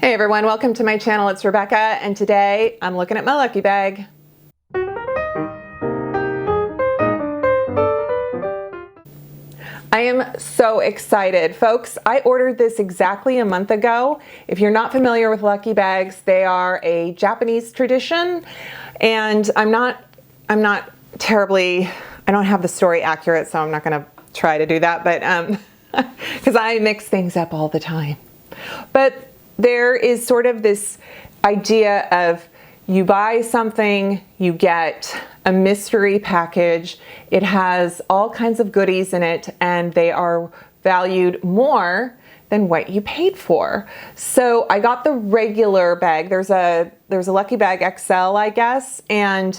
Hey everyone, welcome to my channel. It's Rebecca, and today I'm looking at my lucky bag. I am so excited. Folks, I ordered this exactly a month ago. If you're not familiar with lucky bags, they are a Japanese tradition, and I don't have the story accurate, so I'm not gonna try to do that, but because I mix things up all the time. But there is sort of this idea of you buy something, you get a mystery package. It has all kinds of goodies in it, and they are valued more than what you paid for. So I got the regular bag. There's a Lucky Bag XL, I guess, and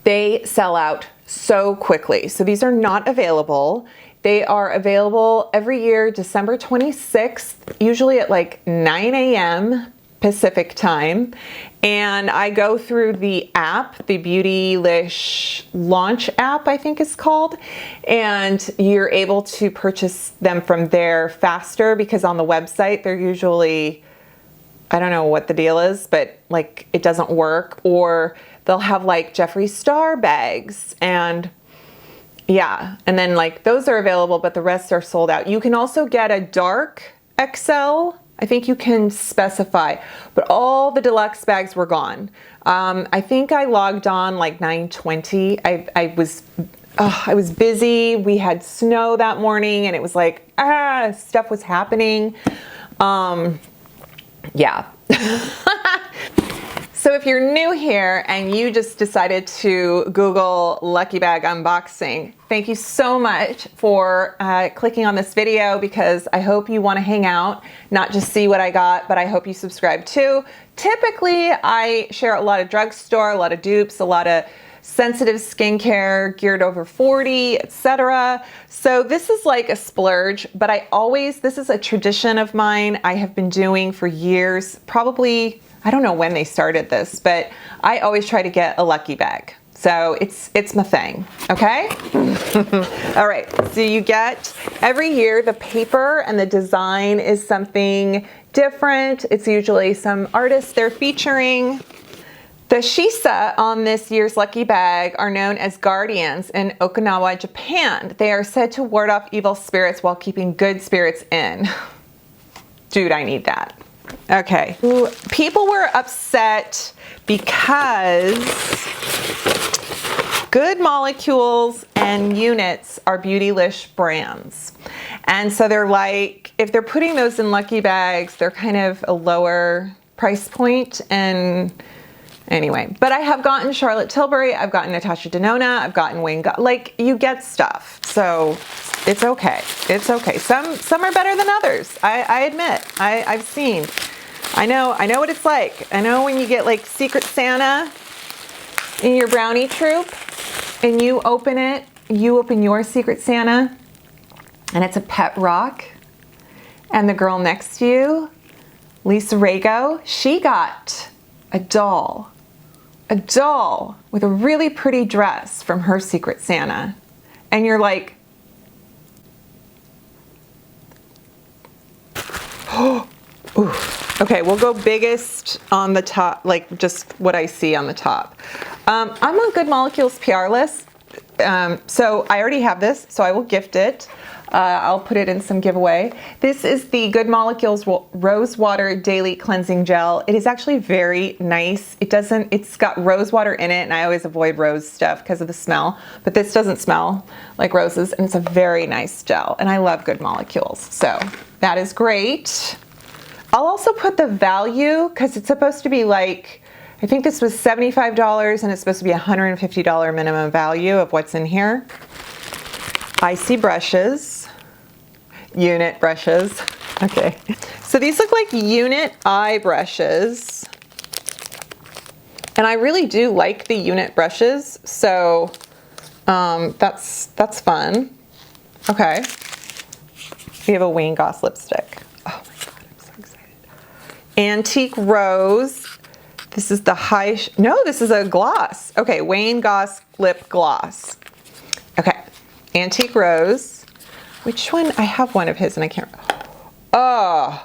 they sell out so quickly. So these are not available. They are available every year, December 26th, usually at like 9 a.m. Pacific time. And I go through the app, the Beautylish launch app, I think it's called. And you're able to purchase them from there faster because on the website, they're usually, I don't know what the deal is, but like it doesn't work. Or they'll have like Jeffree Star bags, and yeah, and then like those are available, but the rest are sold out. You can also get a dark XL. I think you can specify, but all the deluxe bags were gone. I think I logged on like 9:20. I was busy. We had snow that morning, and it was like stuff was happening. Yeah. So if you're new here and you just decided to Google Lucky Bag unboxing, thank you so much for clicking on this video, because I hope you want to hang out, not just see what I got, but I hope you subscribe too. Typically, I share a lot of drugstore, a lot of dupes, a lot of sensitive skincare geared over 40, etc. So this is like a splurge, but this is a tradition of mine I have been doing for years, probably, I don't know when they started this, but I always try to get a lucky bag. So it's my thing, okay? All right, so you get, every year the paper and the design is something different. It's usually some artist they're featuring. The shisa on this year's lucky bag are known as guardians in Okinawa, Japan. They are said to ward off evil spirits while keeping good spirits in. Dude, I need that. Okay. People were upset because Good Molecules and Units are Beautylish brands. And so they're like, if they're putting those in lucky bags, they're kind of a lower price point. And anyway, but I have gotten Charlotte Tilbury, I've gotten Natasha Denona, I've gotten Wayne, like you get stuff. So it's okay. It's okay. Some are better than others. I admit. I've seen. I know what it's like. I know when you get like Secret Santa in your brownie troop and you open it, you open your Secret Santa and it's a pet rock, and the girl next to you, Lisa Rago, she got a doll with a really pretty dress from her Secret Santa. And you're like, oh, ooh. Okay, we'll go biggest on the top, like just what I see on the top. I'm on Good Molecules PR list, so I already have this, so I will gift it. I'll put it in some giveaway. This is the Good Molecules Rose Water Daily Cleansing Gel. It is actually very nice. It's got rose water in it, and I always avoid rose stuff because of the smell, but this doesn't smell like roses, and it's a very nice gel, and I love Good Molecules, so that is great. I'll also put the value, because it's supposed to be like, I think this was $75 and it's supposed to be $150 minimum value of what's in here. Icy brushes, unit brushes. Okay, so these look like unit eye brushes. And I really do like the unit brushes, so that's fun. Okay, we have a Wayne Goss lipstick. Oh my God, I'm so excited. Antique Rose. This is the no, this is a gloss. Okay, Wayne Goss lip gloss. Okay, Antique Rose. Which one? I have one of his and I can't. Oh,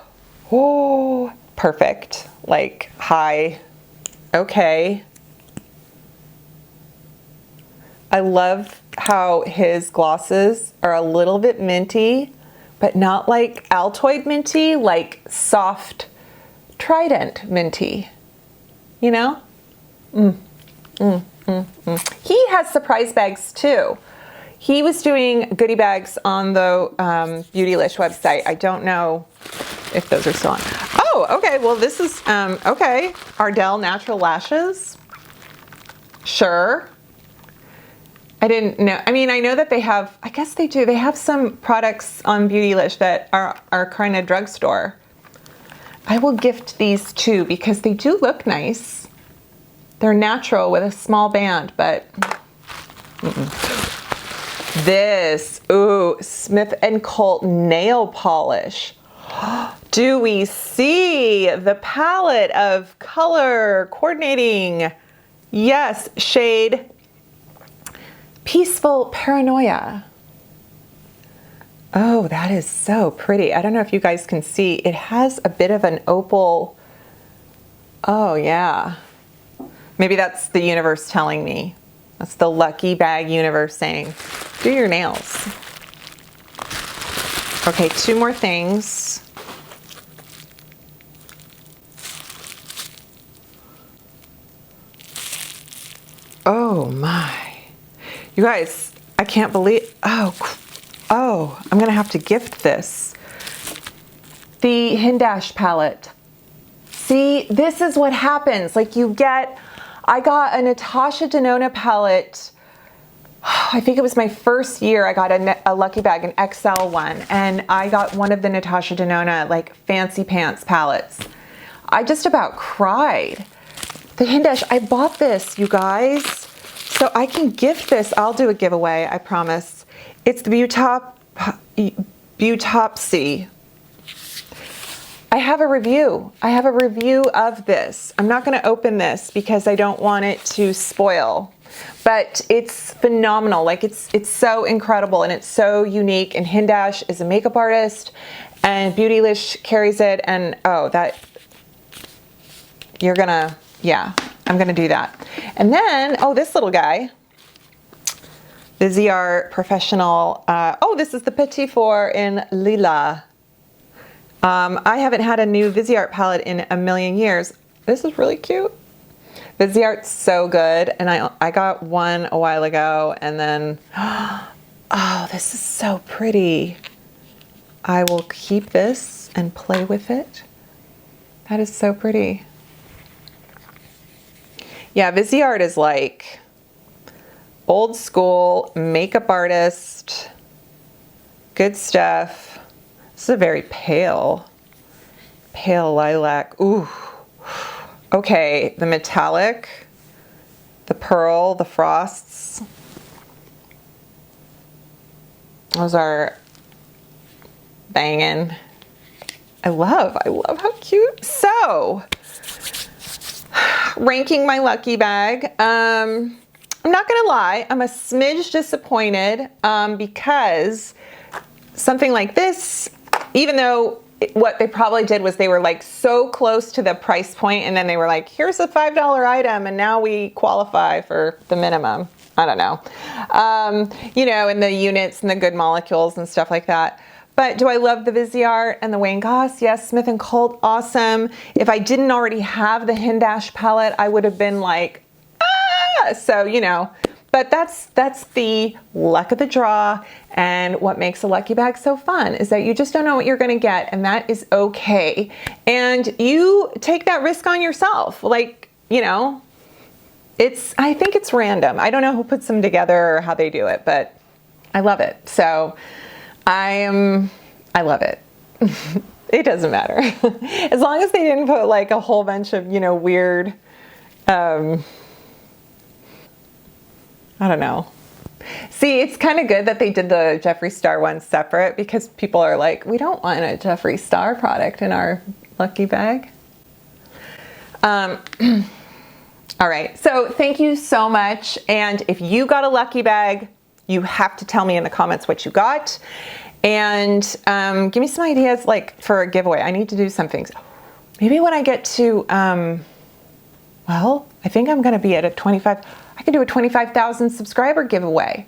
Oh, perfect. Like high. Okay. I love how his glosses are a little bit minty, but not like Altoid minty, like soft Trident minty, you know? He has surprise bags too. He was doing goodie bags on the Beautylish website. I don't know if those are still on. Oh, okay. Well, this is, okay. Ardell Natural Lashes. Sure. I didn't know. I mean, I know that they have, I guess they do. They have some products on Beautylish that are kind of drugstore. I will gift these too because they do look nice. They're natural with a small band, but this, ooh, Smith & Colt nail polish. Do we see the palette of color coordinating? Yes, shade Peaceful Paranoia. Oh, that is so pretty. I don't know if you guys can see. It has a bit of an opal. Oh, yeah. Maybe that's the universe telling me. That's the lucky bag universe saying, do your nails. Okay, 2 more things. Oh my. You guys, I can't believe, oh, I'm gonna have to gift this. The Hindash palette. See, this is what happens. Like you get, I got a Natasha Denona palette. I think it was my first year. I got a lucky bag, an XL one, and I got one of the Natasha Denona like fancy pants palettes. I just about cried. The Hindash, I bought this, you guys. So I can gift this. I'll do a giveaway, I promise. It's the Beautopsy. I have a review. I have a review of this. I'm not going to open this because I don't want it to spoil. But it's phenomenal. Like it's so incredible and it's so unique. And Hindash is a makeup artist and Beautylish carries it. And oh, that you're gonna, yeah, I'm gonna do that. And then, oh, this little guy, the ZR Professional. Oh, this is the Petit Four in Lila. I haven't had a new Viseart palette in a million years. This is really cute. Viseart's so good, and I got one a while ago, and then, oh, this is so pretty. I will keep this and play with it. That is so pretty. Yeah, Viseart is like old school makeup artist, good stuff. This is a very pale lilac. Ooh. Okay, the metallic, the pearl, the frosts. Those are banging. I love how cute. So, ranking my lucky bag. I'm not gonna lie, I'm a smidge disappointed because something like this, even though what they probably did was they were like so close to the price point and then they were like, here's a $5 item and now we qualify for the minimum. I don't know. You know, and the units and the good molecules and stuff like that. But do I love the Viseart and the Wayne Goss? Yes, Smith & Colt, awesome. If I didn't already have the Hindash palette, I would have been like, ah! So, you know, but that's the luck of the draw. And what makes a lucky bag so fun is that you just don't know what you're gonna get, and that is okay. And you take that risk on yourself. Like, you know, I think it's random. I don't know who puts them together or how they do it, but I love it. So I love it. It doesn't matter. As long as they didn't put like a whole bunch of, you know, weird, I don't know. See, it's kind of good that they did the Jeffree Star one separate because people are like, we don't want a Jeffree Star product in our lucky bag. All right, so thank you so much. And if you got a lucky bag, you have to tell me in the comments what you got. And give me some ideas like for a giveaway. I need to do some things. Maybe when I get to, well, I think I'm gonna be at a 25, I can do a 25,000 subscriber giveaway.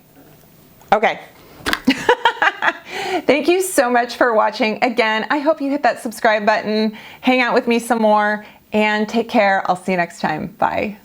Okay. Thank you so much for watching. Again, I hope you hit that subscribe button, hang out with me some more, and take care. I'll see you next time. Bye.